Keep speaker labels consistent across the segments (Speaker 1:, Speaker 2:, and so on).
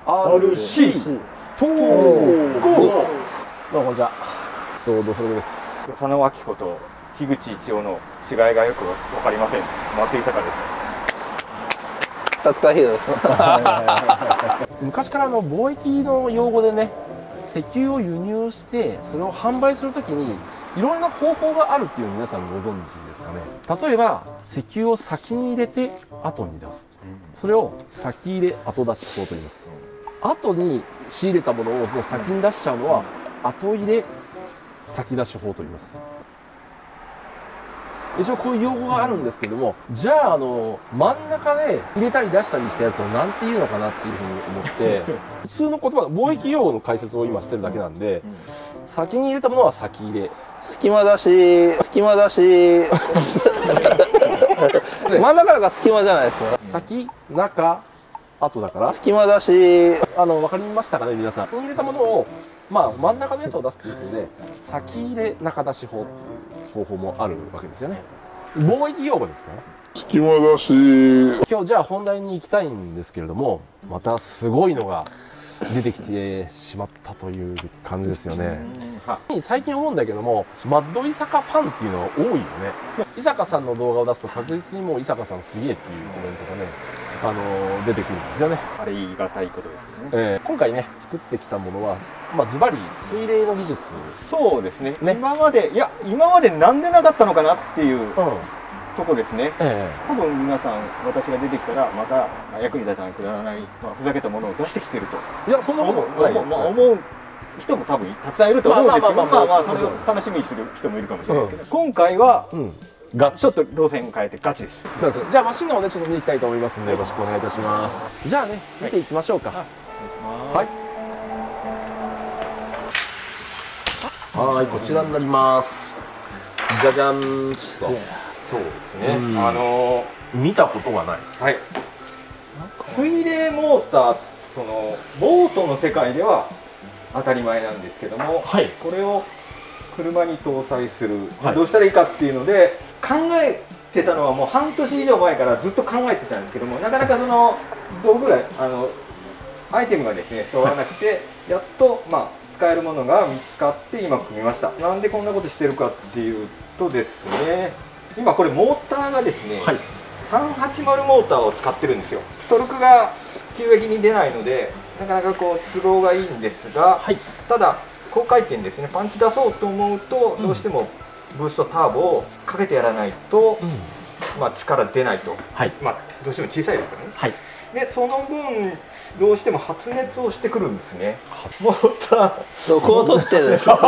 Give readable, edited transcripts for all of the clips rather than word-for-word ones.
Speaker 1: RC トーゴ。どうもこんにちは。どうそれです。
Speaker 2: 佐野明子と樋口一葉の違いがよくわかりません。松井坂です。
Speaker 3: 達川秀です。
Speaker 1: 昔から貿易の用語でね、石油を輸入してそれを販売するときにいろんな方法があるっていうのを皆さんご存知ですかね。例えば石油を先に入れて後に出す、それを先入れ後出し法と言います。後に仕入れたものをもう先に出しちゃうのは後入れ先出し法と言います。一応こういう用語があるんですけども、じゃあ真ん中で入れたり出したりしたやつを何て言うのかなっていうふうに思って普通の言葉、貿易用語の解説を今してるだけなんで、先に入れたものは先入れ、
Speaker 3: 隙間出し真ん中が隙間じゃないですか。
Speaker 1: 先中後だから
Speaker 3: 隙間出し
Speaker 1: 分かりましたかね皆さん。先に入れたものを真ん中のやつを出すっていうことで先入れ中出し法っていう方法もあるわけですよね。貿易用語ですから
Speaker 3: 隙間出し。
Speaker 1: 今日じゃあ本題に行きたいんですけれども、またすごいのが出てきてしまったという感じですよね。最近思うんだけども、マッド伊坂ファンっていうのが多いよね。伊坂さんの動画を出すと確実にもう伊坂さんすげえっていうコメントがね、出てくるんですよね。
Speaker 2: あれ言い難いことですよね。
Speaker 1: 今回ね作ってきたものはズバリ水冷の技術。
Speaker 2: そうですね。今までなんでなかったのかなっていう、とこですね。多分皆さん私が出てきたらまた役に立たないくだらない、ふざけたものを出してきてると。
Speaker 1: いやそんなことないよ。
Speaker 2: 思う人も多分たくさんいると思うんですけど、それを楽しみにする人もいるかもしれないですけど、今回はちょっと路線を変えてガチです。
Speaker 1: じゃあマシンの方ねちょっと見に行きたいと思いますのでよろしくお願いいたします。じゃあね見ていきましょうか。はい、こちらになります。じゃじゃんと。
Speaker 2: そうですね。
Speaker 1: 見たことがない。
Speaker 2: はい。水冷モーター、ボートの世界では当たり前なんですけども、これを車に搭載する、どうしたらいいかっていうので考えてたのはもう半年以上前からずっと考えてたんですけども、なかなか道具がアイテムがですね揃わなくて、やっと使えるものが見つかって今組みました。なんでこんなことしてるかっていうとですね、今これモーターがですね、380モーターを使ってるんですよ。トルクが急激に出ないのでなかなか都合がいいんですが、ただ高回転ですね、パンチ出そうと思うとどうしてもブーストターボをかけてやらないと、力出ないと、どうしても小さいですからね。でその分どうしても発熱をしてくるんですね。モーター
Speaker 3: どこを取ってるんですか。
Speaker 2: モ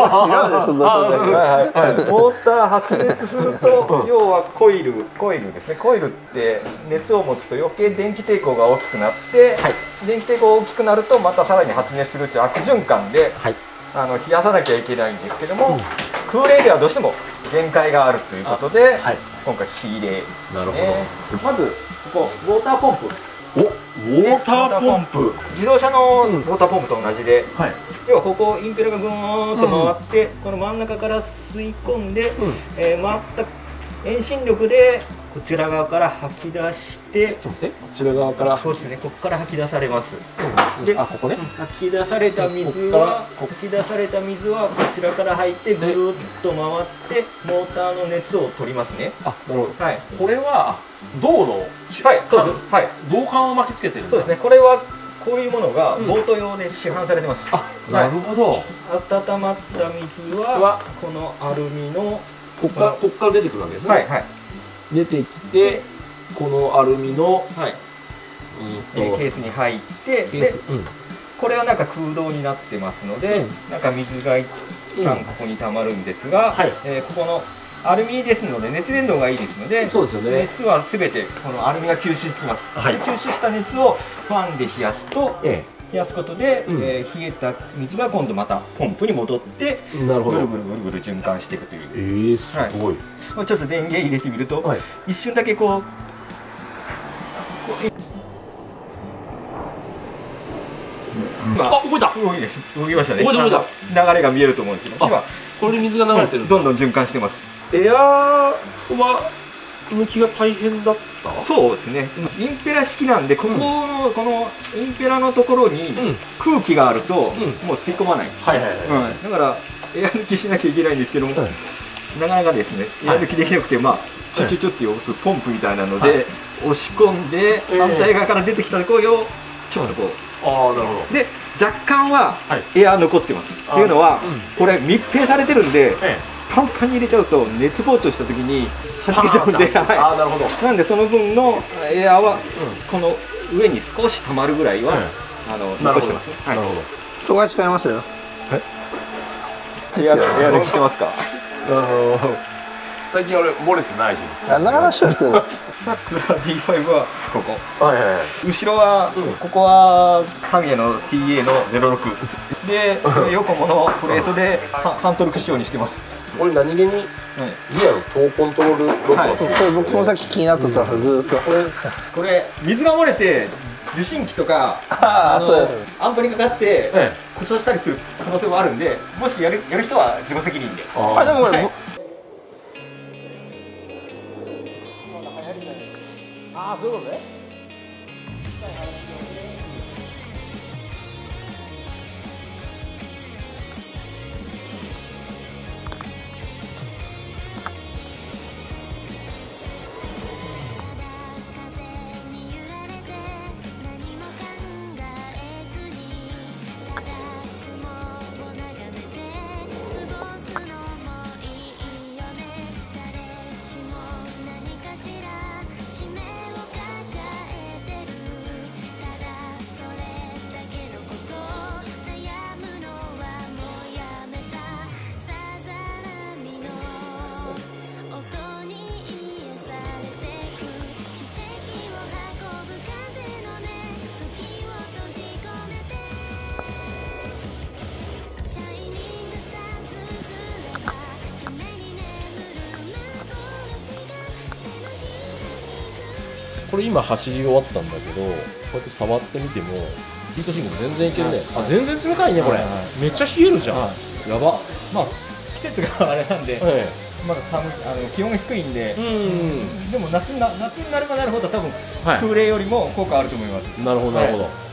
Speaker 2: ーター発熱すると要はコイルですね。コイルって熱を持つと余計電気抵抗が大きくなって、電気抵抗が大きくなるとまたさらに発熱するっていう悪循環で、冷やさなきゃいけないんですけども、空冷ではどうしても限界があるということで、今回水冷ですね。まずここウォーターポンプ。
Speaker 1: ウォーターポンプ、
Speaker 2: 自動車のウォーターポンプと同じで、要はここインペラがぐーんと回って、この真ん中から吸い込んで、回った遠心力でこちら側から吐き出して、
Speaker 1: こちら側から
Speaker 2: そうですね、ここから吐き出されます。
Speaker 1: でここね、
Speaker 2: 吐き出された水はこちらから入ってぐーっと回ってモーターの熱を取りますね。
Speaker 1: なるほど。これは銅の銅管を巻きつけてるんです。
Speaker 2: そうですね。これはこういうものがボート用で市販されてます。
Speaker 1: なるほど。
Speaker 2: 温まった水はこのアルミの
Speaker 1: ここから出てくるわけですね。出てきてこのアルミの
Speaker 2: ケースに入って、でこれは空洞になってますので、水が一旦ここにたまるんですが、ここのアルミですので熱伝導がいいですので、熱はすべてこのアルミが吸収してきます。吸収した熱をファンで冷やすと、冷やすことで冷えた水が今度またポンプに戻ってぐるぐる循環していくという。
Speaker 1: すごい。
Speaker 2: ちょっと電源入れてみると、一瞬だけ動いた。動きましたね。流れが見えると思うんですけど、今
Speaker 1: これで水が流れてる。
Speaker 2: どんどん循環してます。
Speaker 1: エアーは抜きが大変だった？
Speaker 2: そうですね、インペラ式なんで、このインペラのところに空気があるともう吸い込まない、だからエア抜きしなきゃいけないんですけども、なかなかですねエア抜きできなくて、まあチュチュチュって押すポンプみたいなので押し込んで、反対側から出てきたところをちょっとこう、
Speaker 1: なるほど。
Speaker 2: で若干はエア残ってます、っていうのはこれ密閉されてるんで、パンパンに入れちゃうと熱膨張した時にはじけちゃうんで、なんでその分のエアはこの上に少し溜まるぐらいは残してますね。
Speaker 1: なるほど。
Speaker 3: そこは違いますよ。
Speaker 2: エア抜きしてますか？
Speaker 1: 最近俺漏れてないですか？
Speaker 3: 何の話をしてるの？
Speaker 2: サクラ D5 はここ、後ろはここはタミヤの TA の06で、横ものプレートで半トルク仕様にしてます。
Speaker 1: これ何気にギアのトーコントロールロックなんですよ。
Speaker 3: これ僕その先気になってたんですよ、ずっと。
Speaker 2: これ水が漏れて受信機とかアンプにかかって故障したりする可能性もあるんで、もしやる人は自己責任で。
Speaker 3: でもこれ
Speaker 1: そういうことね。これ今走り終わったんだけど、こうやって触ってみてもヒートシンク全然いけるね。全然冷たいねこれ。めっちゃ冷えるじゃん。やば。
Speaker 2: まあ季節があれなんで、まだ気温が低いんで、でも夏になればなるほど多分空冷よりも効果あると思います。
Speaker 1: なるほどなるほど。